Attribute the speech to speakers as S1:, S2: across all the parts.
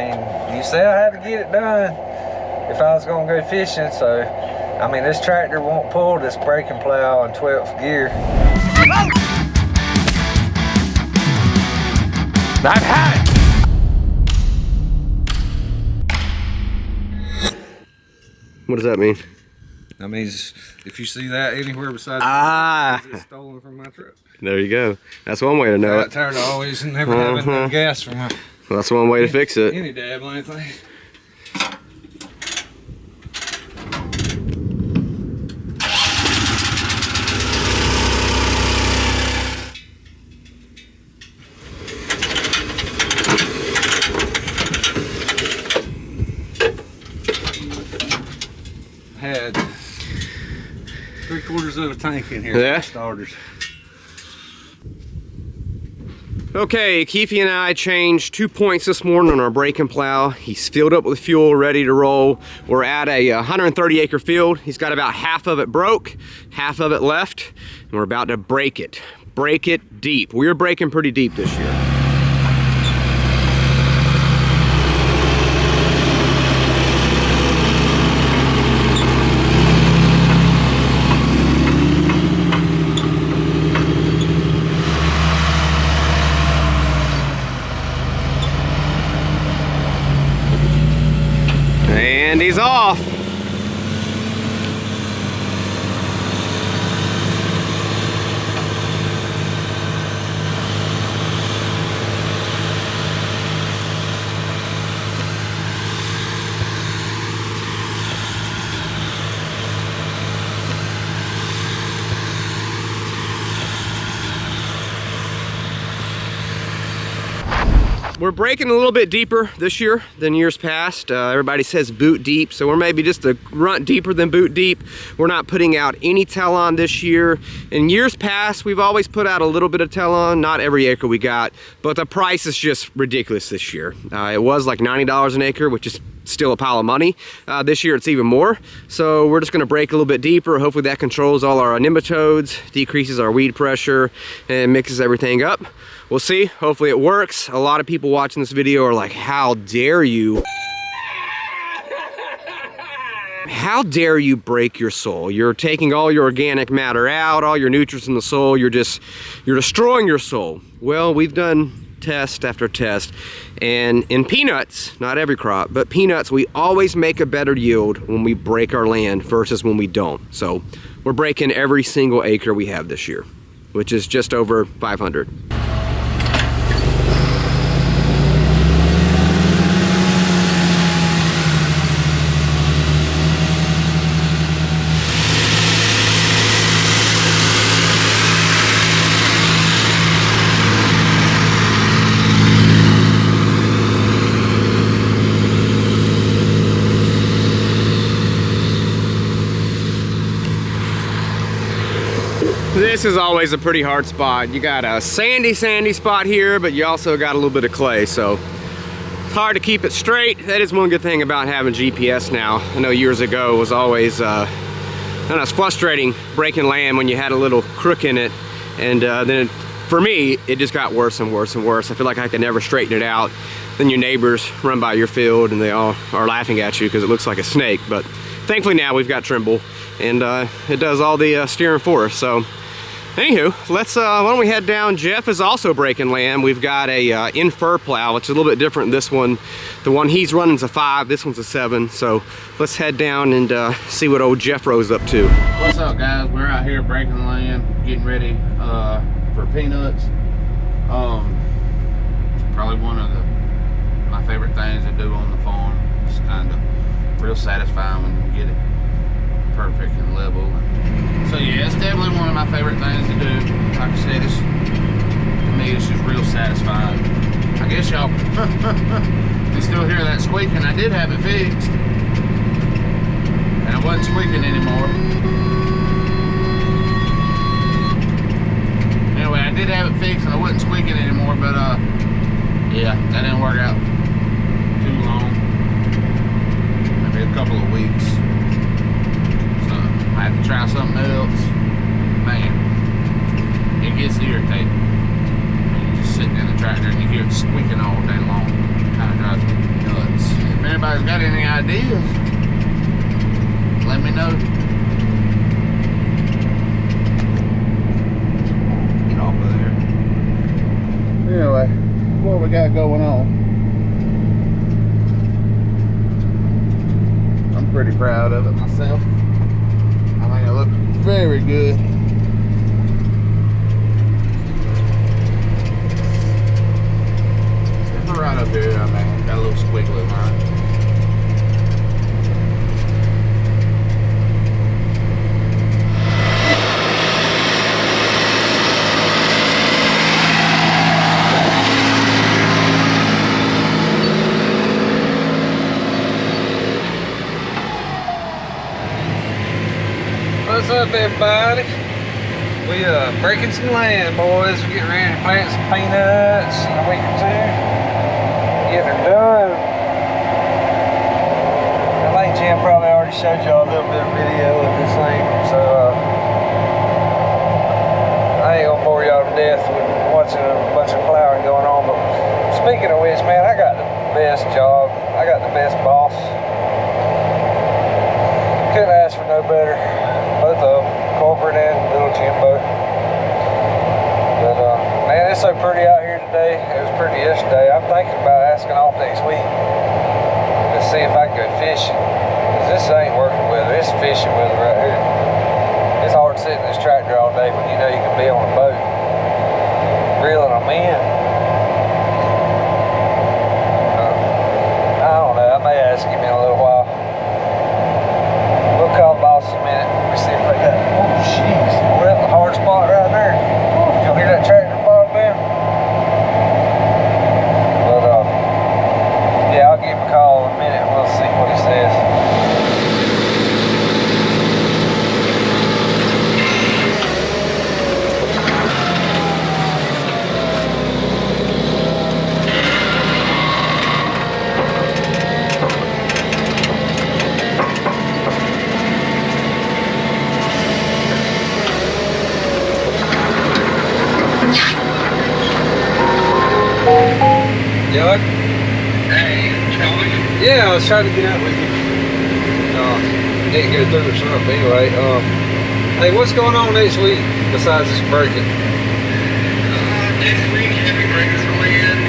S1: mean, you said I had to get it done if I was gonna go fishing, so, I mean, this tractor won't pull this breaking plow in 12th gear.
S2: I've had it! What does that mean?
S1: That means if you see that anywhere besides it's stolen from my truck.
S2: There you go. That's one way to know it.
S1: Tired of always never having no gas from my...
S2: Well, that's one way to fix it.
S1: Any dabbling thing. Had 3/4 of a tank in here.
S2: Yeah.
S1: For starters.
S2: Okay, Keefy and I changed 2 points this morning on our breaking plow. He's filled up with fuel, ready to roll. We're at a 130-acre field. He's got about half of it broke, half of it left, and we're about to break it. Break it deep. We're breaking pretty deep this year. And he's off. We're breaking a little bit deeper this year than years past. Everybody says boot deep, so we're maybe just a runt deeper than boot deep. We're not putting out any tail-on this year. In years past, we've always put out a little bit of tail-on, not every acre we got, but the price is just ridiculous this year. It was like $90 an acre, which is still a pile of money. This year it's even more. So we're just gonna break a little bit deeper. Hopefully that controls all our nematodes, decreases our weed pressure, and mixes everything up. We'll see, hopefully it works. A lot of people watching this video are like, how dare you? How dare you break your soil? You're taking all your organic matter out, all your nutrients in the soil, you're destroying your soil. Well, we've done test after test, and in peanuts, not every crop, but peanuts, we always make a better yield when we break our land versus when we don't. So we're breaking every single acre we have this year, which is just over 500. This is always a pretty hard spot. You got a sandy spot here, but you also got a little bit of clay, so it's hard to keep it straight. That is one good thing about having GPS now. I know years ago it was always, I don't know, it's frustrating breaking land when you had a little crook in it, and then for me, it just got worse and worse and worse. I feel like I could never straighten it out. Then your neighbors run by your field and they all are laughing at you because it looks like a snake, but thankfully now we've got Trimble, and it does all the steering for us. So anywho, let's why don't we head down. Jeff is also breaking land. We've got a infer plow, which is a little bit different than this one. The one he's running is a 5, this one's a 7. So let's head down and see what old Jeff Rose up to.
S1: What's up, guys? We're out here breaking land, getting ready for peanuts. It's probably one of my favorite things to do on the farm. It's kind of real satisfying when you get it perfect and level. So yeah, it's definitely one of my favorite things to do. Like I said, to me it's just real satisfying. I guess y'all can still hear that squeaking. I did have it fixed, and I wasn't squeaking anymore. Anyway, I did have it fixed and I wasn't squeaking anymore, but yeah, that didn't work out too long. Maybe a couple of weeks. I have to try something else. Man, it gets irritating. You're just sitting in the tractor and you hear it squeaking all day long. It kind of drives me nuts. anybody's got any ideas, let me know. Get off of there. Anyway, what we got going on? I'm pretty proud of it myself. I think it looks very good. Right up here, I mean, got a little squiggly line.
S3: What's up, everybody? We breaking some land, boys. We're getting ready to plant some peanuts in a week or two. Get them done. I think Jim probably already showed y'all a little bit of video of this thing, so I ain't gonna bore y'all to death with watching a bunch of plowing going on. But speaking of which, man, I got the best job. I got the best boss. Couldn't ask for no better. Both of them, corporate and little Jimbo. But man, it's so pretty out here today. It was pretty yesterday. I'm thinking about asking off next week to see if I can go fishing. Cause this ain't working weather. It's fishing weather right here. It's hard sitting in this tractor all day when you know you can be on a boat, reeling them in. I don't know. I may ask him in a little while. We'll call the boss in a minute. Let me see if they got. Oh, jeez. We're at the hard spot right there. Y'all hear that tractor bob, man? But, yeah, I'll give him a call in a minute. We'll see what he says. Yuck.
S4: Hey, you calling?
S3: Yeah, I was trying to get out with you. Didn't go through or something. Anyway, hey, what's going on next week besides this breaking?
S4: Next week, heavy breakers for land.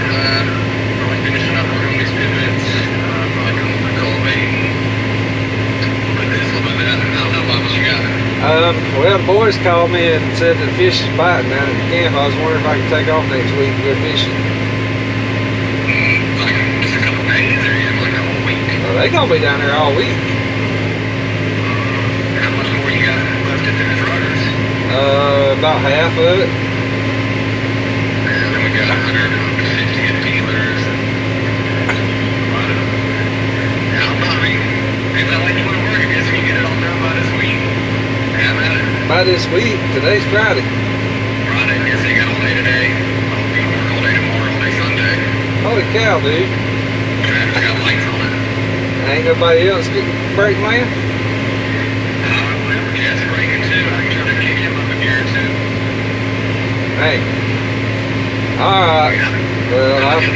S4: Probably finishing up working on these pivots. Probably coming for cultivating. A little bit this, a little bit that. I don't know about what you got.
S3: Well, the boys called me and said that the fish is biting down at the camp. I was wondering if I could take off next week and go fishing.
S4: Like just a couple days, or you have like a whole week?
S3: Well, they gonna be down there all week.
S4: How much more you got left in the rudders?
S3: About half of it.
S4: And then we got 150 dealers. I mean, if I like you want to work, I guess we can get it all done by this week. Have at it.
S3: By this week, today's Friday.
S4: Friday, I guess they got all day today. I'll be work all day tomorrow, all day Sunday.
S3: Holy cow, dude.
S4: Tractor's got lights on it.
S3: Ain't nobody else getting break land?
S4: Whatever, Jess breaking too. I can try to kick him up a gear or two.
S3: Hey. Alright. Well,
S4: I got a lot of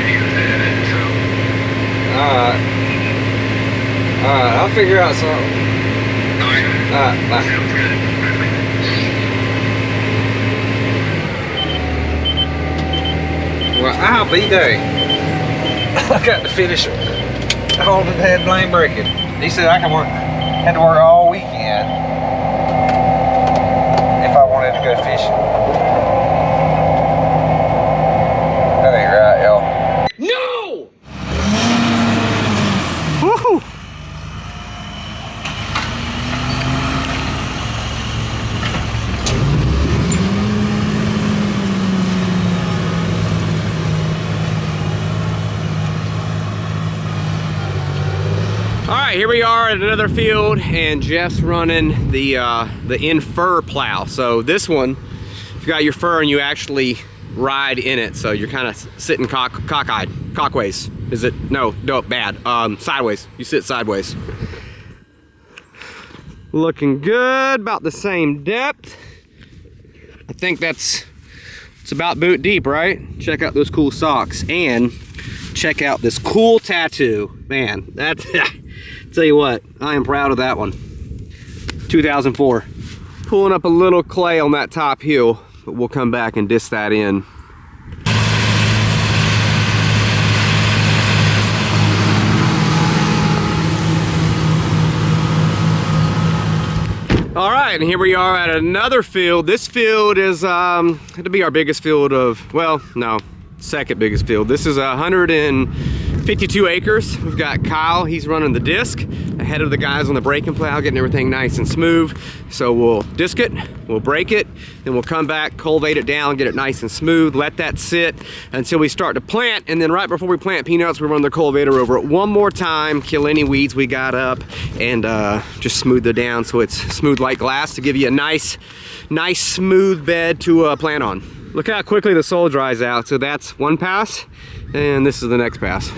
S4: videos to edit, so.
S3: Alright. Alright, I'll figure out something. Alright, bye.
S4: Sounds good.
S3: Well, I'll be there. I got to finish all the head blame breaking. He said I had to work all weekend if I wanted to go fishing. That ain't right, y'all.
S2: No! Woohoo! All right, here we are at another field, and Jeff's running the in-fur plow. So this one, you've got your fur and you actually ride in it. So you're kind of sitting cockeyed, cockways. Is it? No, bad. Sideways. You sit sideways. Looking good, about the same depth. I think it's about boot deep, right? Check out those cool socks. And check out this cool tattoo. Man, that's, tell you what, I am proud of that one. 2004. Pulling up a little clay on that top hill, but we'll come back and disc that in. All right, and here we are at another field. This field is to be our biggest field of, well, no, second biggest field. This is 152 acres. We've got Kyle, he's running the disc ahead of the guys on the break and plow, getting everything nice and smooth. So we'll disc it, we'll break it, then we'll come back, cultivate it down, get it nice and smooth, let that sit until we start to plant. And then right before we plant peanuts, we run the cultivator over it one more time, kill any weeds we got up, and just smooth it down so it's smooth like glass to give you a nice smooth bed to plant on. Look how quickly the soil dries out. So that's one pass, and this is the next pass.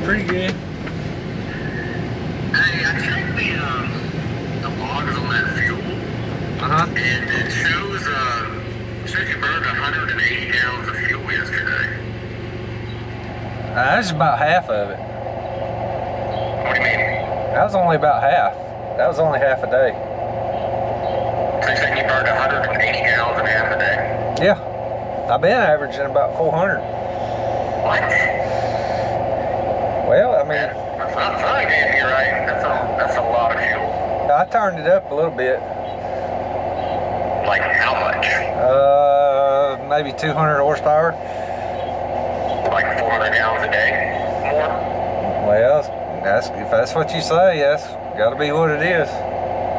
S3: Pretty good.
S4: Hey, I checked the logs on that fuel, and it shows you burned 180 gallons of fuel yesterday.
S3: That's about half of it.
S4: What do you mean?
S3: That was only about half. That was only half a day.
S4: So you're saying you burned 180 gallons in half a day?
S3: Yeah. I've been averaging about 400.
S4: What?
S3: Well, I mean,
S4: That's not funny, Dan. You're right. That's a lot of fuel.
S3: I turned it up a little bit.
S4: Like how much?
S3: Maybe 200 horsepower.
S4: Like 400 gallons a day? More?
S3: Well, if that's what you say, that's got to be what it is.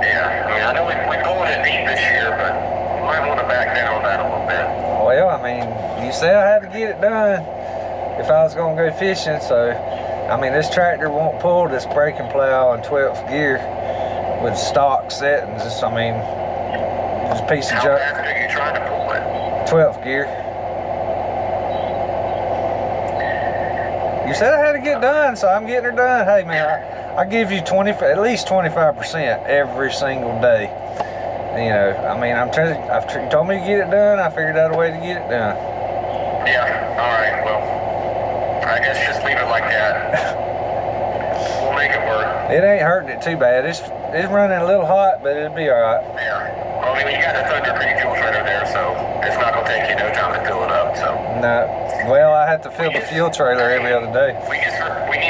S4: Yeah. I mean, I know we're going it deep this year, but we might want to back down on that a little bit.
S3: Well, I mean, you said I had to get it done if I was going to go fishing, so I mean, this tractor won't pull this breaking plow in 12th gear with stock settings. I mean, just a piece of junk.
S4: How fast are you trying to pull it?
S3: 12th gear. You said I had to get done, so I'm getting her done. Hey, man, I give you at least 25% every single day. You know, I mean, you told me to get it done. I figured out a way to get it done.
S4: Yeah. All right. Well, I guess just leave it like that. We'll make it work.
S3: It ain't hurting it too bad. It's running a little hot, but it'll be all right.
S4: Yeah. Well, I mean, you got the Thunder Creek fuel trailer there, so it's not gonna take you no time to fill it up. So.
S3: No. Well, I have to fill the fuel trailer every other day.
S4: We need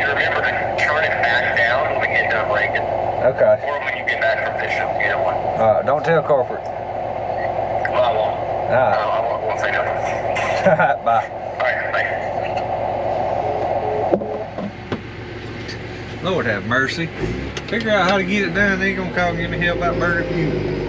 S4: to remember to turn it back down when we get done breaking.
S3: Okay.
S4: Or when you get back from fishing. Either one.
S3: All right. Don't tell corporate.
S4: Well, I won't.
S3: All right.
S4: I won't say nothing.
S3: All right. Bye.
S4: All right. Bye.
S3: Lord have mercy. Figure out how to get it done, then you're gonna call and give me help about burning fuel.